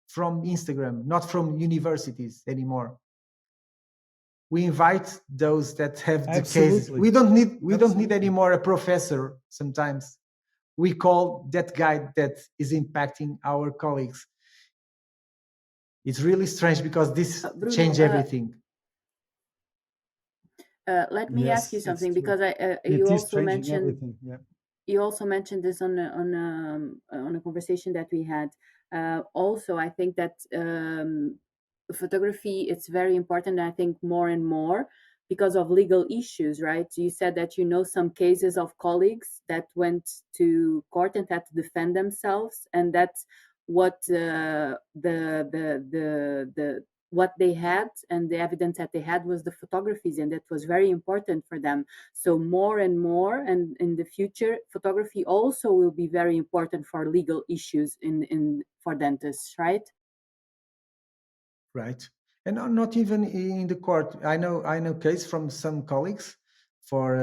from Instagram, not from universities anymore. We invite those that have the cases. Absolutely. We don't need Absolutely. anymore a professor. Sometimes we call that guy that is impacting our colleagues. It's really strange because this Bruno, changed everything. Let me ask you Yes, something, it's true. because It you is also changing mentioned everything. Yeah. you also mentioned this on a conversation that we had. Also, I think that photography, it's very important. I think more and more because of legal issues, right? You said that you know some cases of colleagues that went to court and had to defend themselves, and that's what the what they had, and the evidence that they had was the photographies, and that was very important for them. So more and more, and in the future, photography also will be very important for legal issues in for dentists, right? Right, and not even in the court. I know case from some colleagues for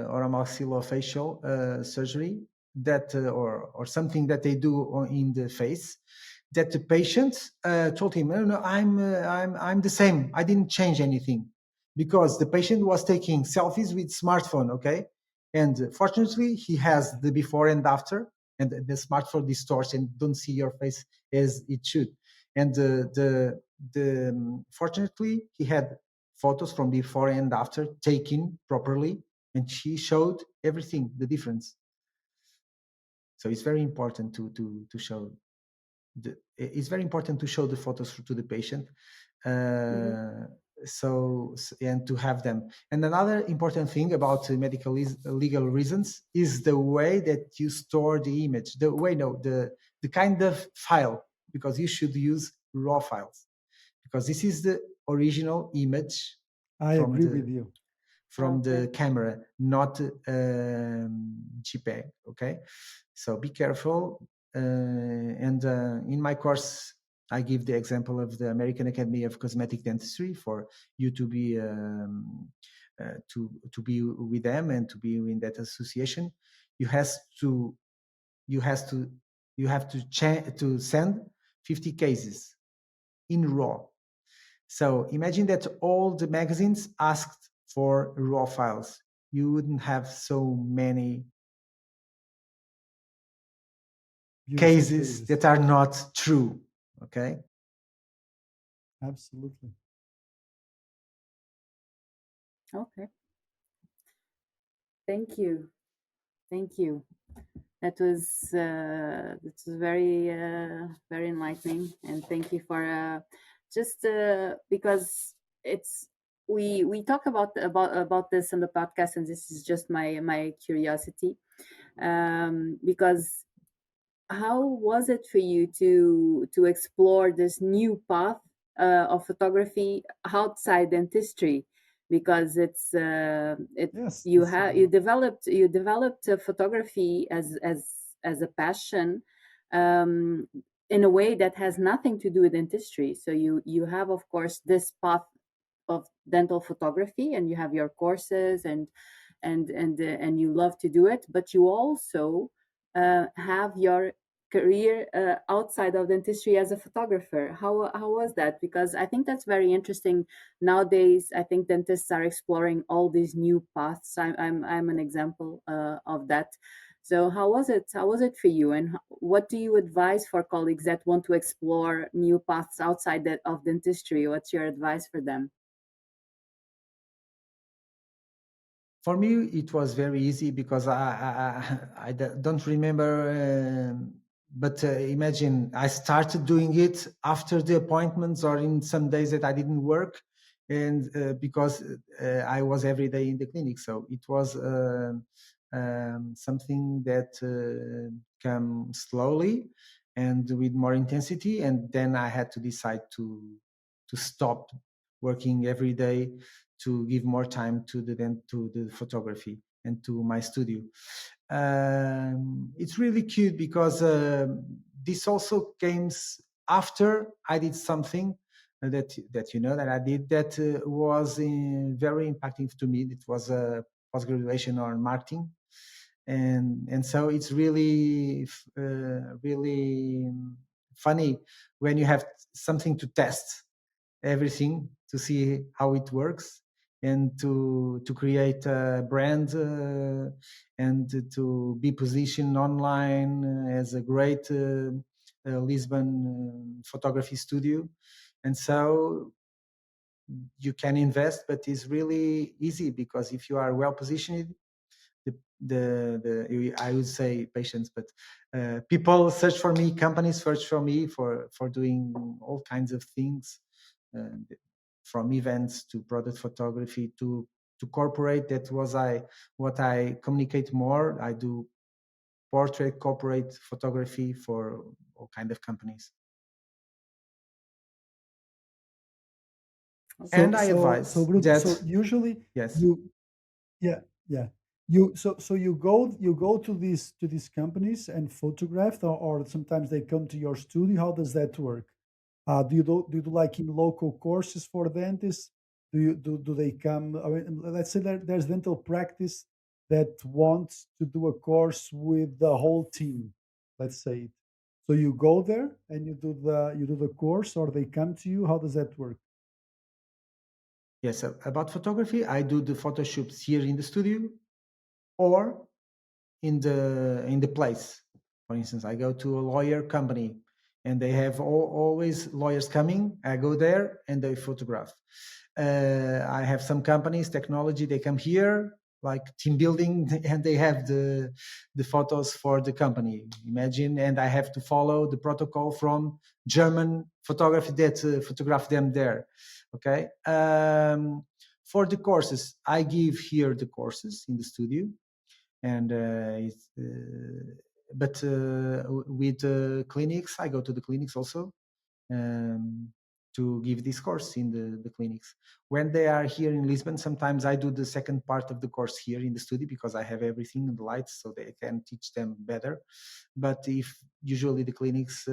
oromaxillofacial surgery that or something that they do in the face, that the patient told him, no, I'm the same, I didn't change anything, because the patient was taking selfies with smartphone, okay, and fortunately he has the before and after, and the smartphone distorts and don't see your face as it should, and fortunately he had photos from before and after taken properly, and she showed everything, the difference. So it's very important to show it's very important to show the photos to the patient, and to have them. And another important thing about medical legal reasons is the way that you store the image, the kind of file, because you should use raw files, because this is the original image I agree with you. from Okay. the camera, not JPEG. Okay, so be careful. And in my course, I give the example of the American Academy of Cosmetic Dentistry for you to be to be with them and to be in that association. You have to send 50 cases in raw. So imagine that all the magazines asked for raw files. You wouldn't have so many Beautiful cases that are not true. Okay. Absolutely. Okay. Thank you. Thank you. That was very very enlightening, and thank you for just because it's we talk about this on the podcast, and this is just my curiosity, because how was it for you to explore this new path of photography outside dentistry? Because Yes. you developed photography as a passion, um, in a way that has nothing to do with dentistry. So you have, of course, this path of dental photography, and you have your courses, and you love to do it, but you also have your career outside of dentistry as a photographer. How was that? Because I think that's very interesting. Nowadays, I think dentists are exploring all these new paths. I'm an example of that. So how was it? How was it for you? And what do you advise for colleagues that want to explore new paths outside of dentistry? What's your advice for them? For me, it was very easy because I don't remember, but imagine I started doing it after the appointments or in some days that I didn't work, and because I was every day in the clinic. So it was something that came slowly and with more intensity, and then I had to decide to stop working every day, to give more time to the photography. and to my studio. It's really cute because this also came after I did something that you know that I did that was very impacting to me. It was a post graduation on marketing, and so it's really really funny when you have something to test everything to see how it works and to create a brand and to be positioned online as a great Lisbon photography studio. And so you can invest, but it's really easy because if you are well positioned, the I would say patients, but people search for me, companies search for me for doing all kinds of things, uh, from events to product photography to corporate. That was what I communicate more. I do portrait corporate photography for all kind of companies. And I advise Bruno, that so usually yes. you, yeah, yeah, you go to these companies and photograph, or sometimes they come to your studio. How does that work? Do you do like in local courses for dentists? Do they come? I mean, let's say there's dental practice that wants to do a course with the whole team. Let's say it. So you go there and you do the course, or they come to you. How does that work? Yes, about photography, I do the photo shoots here in the studio or in the place. For instance, I go to a lawyer company and they have always lawyers coming. I go there and they photograph. I have some companies, technology, they come here like team building and they have the photos for the company. Imagine, and I have to follow the protocol from German photography that photograph them there. Okay. For the courses, I give here the courses in the studio, and but with clinics, I go to the clinics also um, to give this course in the clinics. When they are here in Lisbon, sometimes I do the second part of the course here in the studio because I have everything in the lights, so they can teach them better. But if usually the clinics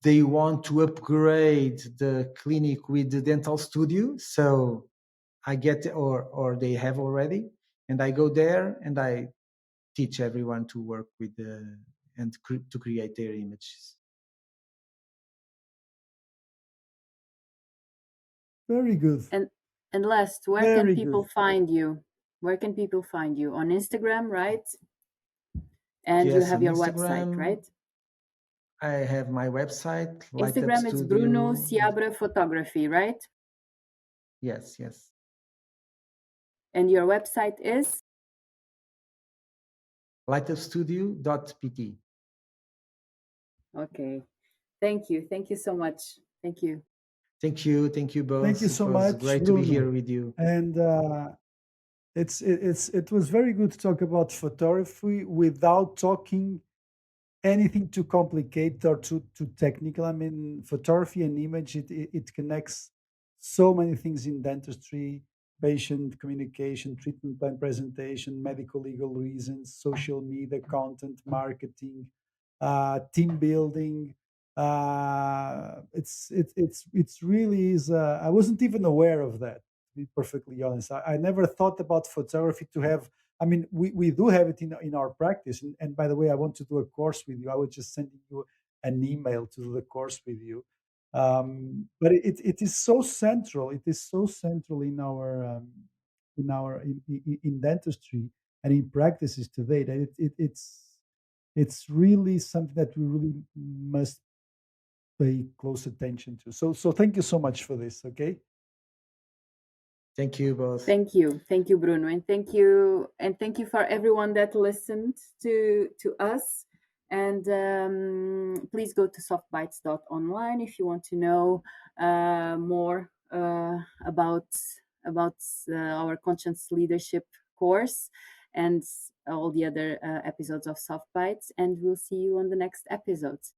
they want to upgrade the clinic with the dental studio, so I get or they have already, and I go there and I teach everyone to work with and to create their images. Very good. And last, where can Very people good. find you? Where can people find you? On Instagram, right? And you Yes, have on your website, Instagram, right? I have my website, Light Up Instagram, it's Bruno Studio. Seabra Photography, right? Yes, yes. And your website is? lightupstudio.pt. Okay. Thank you. Thank you so much. Thank you. Thank you. Thank you Thank both. you It so was much, great to be Bruno. here with you. And it was very good to talk about photography without talking anything too complicated or too technical. I mean, photography and image, it connects so many things in dentistry: patient communication, treatment plan presentation, medical legal reasons, social media, content marketing, team building. It's really is. I wasn't even aware of that. To be perfectly honest, I never thought about photography to have. I mean, we do have it in our practice. And by the way, I want to do a course with you. I was just sending you an email to do the course with you. But it is so central. It is so central in dentistry and in practices today that it's really something that we really must pay close attention to. So thank you so much for this. Okay. Thank you both. Thank you. Thank you, Bruno. And thank you for everyone that listened to us. And please go to softbites.online if you want to know more about our conscious leadership course and all the other episodes of Soft Bites. And we'll see you on the next episodes.